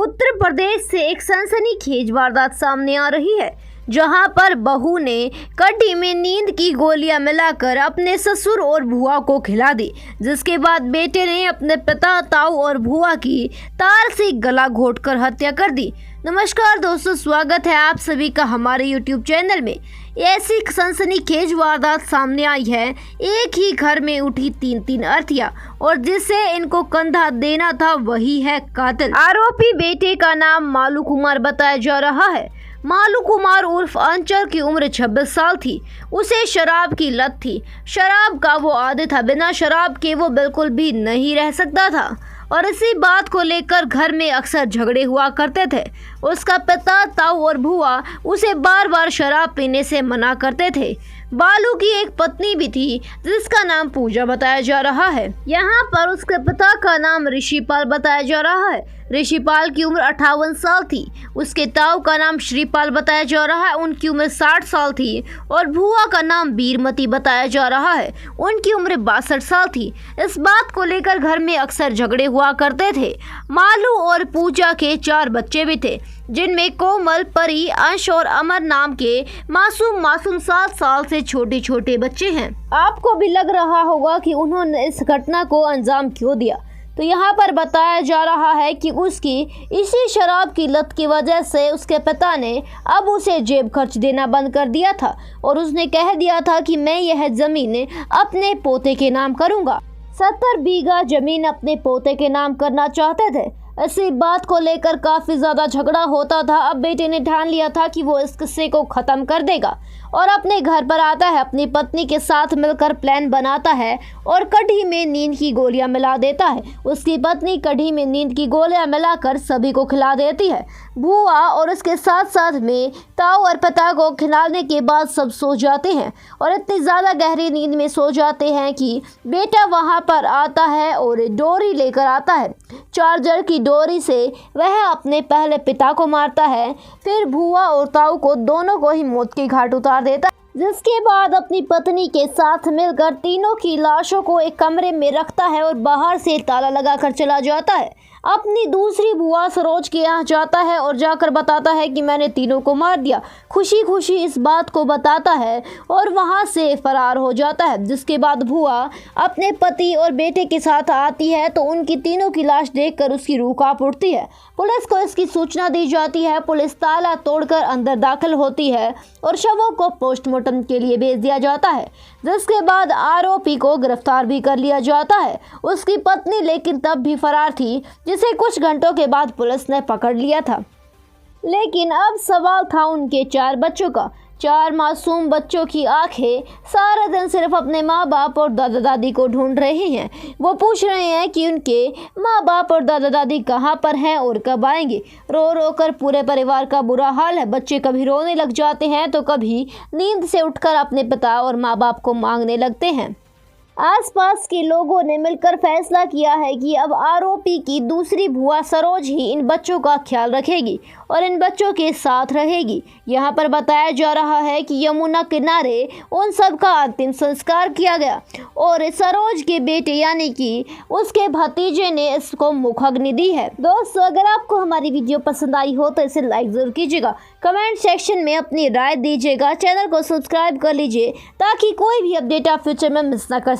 उत्तर प्रदेश से एक सनसनीखेज वारदात सामने आ रही है, जहां पर बहू ने कढ़ी में नींद की गोलियां मिलाकर अपने ससुर और भुआ को खिला दी, जिसके बाद बेटे ने अपने पिता, ताऊ और भुआ की तार से गला घोंटकर हत्या कर दी। नमस्कार दोस्तों, स्वागत है आप सभी का हमारे YouTube चैनल में। ऐसी सनसनीखेज वारदात सामने आई है। एक ही घर में उठी तीन अर्थियां और जिसे इनको कंधा देना था वही है कातिल। आरोपी बेटे का नाम मालू कुमार बताया जा रहा है। मालू कुमार उर्फ अंचल की उम्र 26 साल थी। उसे शराब की लत थी। शराब का वो आदी था, बिना शराब के वो बिल्कुल भी नहीं रह सकता था और इसी बात को लेकर घर में अक्सर झगड़े हुआ करते थे। उसका पिता, ताऊ और भुआ उसे बार बार शराब पीने से मना करते थे। बालू की एक पत्नी भी थी जिसका नाम पूजा बताया जा रहा है। यहाँ पर उसके पिता का नाम ऋषिपाल बताया जा रहा है। ऋषिपाल की उम्र 58 साल थी। उसके ताऊ का नाम श्रीपाल बताया जा रहा है, उनकी उम्र 60 साल थी और भुआ का नाम बीरमती बताया जा रहा है, उनकी उम्र 62 साल थी। इस बात को लेकर घर में अक्सर झगड़े हुआ करते थे। मालू और पूजा के 4 बच्चे भी थे, जिनमें कोमल, परी, अंश और अमर नाम के मासूम 7 साल से छोटे बच्चे हैं। आपको भी लग रहा होगा कि उन्होंने इस घटना को अंजाम क्यों दिया, तो यहाँ पर बताया जा रहा है कि उसकी इसी शराब की लत की वजह से उसके पिता ने अब उसे जेब खर्च देना बंद कर दिया था और उसने कह दिया था कि मैं यह जमीन अपने पोते के नाम करूँगा। 70 बीघा जमीन अपने पोते के नाम करना चाहते थे। इसी बात को लेकर काफी ज्यादा झगड़ा होता था। अब बेटे ने ठान लिया था कि वो इस किस्से को खत्म कर देगा और अपने घर पर आता है, अपनी पत्नी के साथ मिलकर प्लान बनाता है और कढ़ी में नींद की गोलियां मिला देता है। उसकी पत्नी कढ़ी में नींद की गोलियां मिलाकर सभी को खिला देती है। भुआ और उसके साथ में ताऊ और पिता को खिलाने के बाद सब सो जाते हैं और इतनी ज़्यादा गहरी नींद में सो जाते हैं कि बेटा वहां पर आता है और डोरी लेकर आता है। चार्जर की डोरी से वह अपने पहले पिता को मारता है, फिर भुआ और ताऊ को दोनों को ही मौत के घाट उतार देता है, जिसके बाद अपनी पत्नी के साथ मिलकर तीनों की लाशों को एक कमरे में रखता है और बाहर से ताला लगाकर चला जाता है। अपनी दूसरी बुआ सरोज के यहाँ जाता है और जाकर बताता है कि मैंने तीनों को मार दिया। खुशी इस बात को बताता है और वहाँ से फरार हो जाता है। जिसके बाद बुआ अपने पति और बेटे के साथ आती है तो उनकी तीनों की लाश देखकर उसकी रूह कांप उठती है। पुलिस को इसकी सूचना दी जाती है। पुलिस ताला तोड़कर अंदर दाखिल होती है और शवों को पोस्टमार्टम के लिए भेज दिया जाता है, जिसके बाद आरोपी को गिरफ्तार भी कर लिया जाता है। उसकी पत्नी लेकिन तब भी फरार थी, जिसे कुछ घंटों के बाद पुलिस ने पकड़ लिया था। लेकिन अब सवाल था उनके 4 बच्चों का। 4 मासूम बच्चों की आंखें सारा दिन सिर्फ अपने माँ बाप और दादा दादी को ढूंढ रही हैं। वो पूछ रहे हैं कि उनके माँ बाप और दादा दादी कहाँ पर हैं और कब आएंगे। रो कर पूरे परिवार का बुरा हाल है। बच्चे कभी रोने लग जाते हैं तो कभी नींद से उठकर अपने पिता और माँ बाप को मांगने लगते हैं। आसपास के लोगों ने मिलकर फैसला किया है कि अब आरोपी की दूसरी भुआ सरोज ही इन बच्चों का ख्याल रखेगी और इन बच्चों के साथ रहेगी। यहाँ पर बताया जा रहा है कि यमुना किनारे उन सब का अंतिम संस्कार किया गया और सरोज के बेटे यानी कि उसके भतीजे ने इसको मुखाग्नि दी है। दोस्तों, अगर आपको हमारी वीडियो पसंद आई हो तो इसे लाइक जरूर कीजिएगा, कमेंट सेक्शन में अपनी राय दीजिएगा, चैनल को सब्सक्राइब कर लीजिए ताकि कोई भी अपडेट आप फ्यूचर में मिस ना कर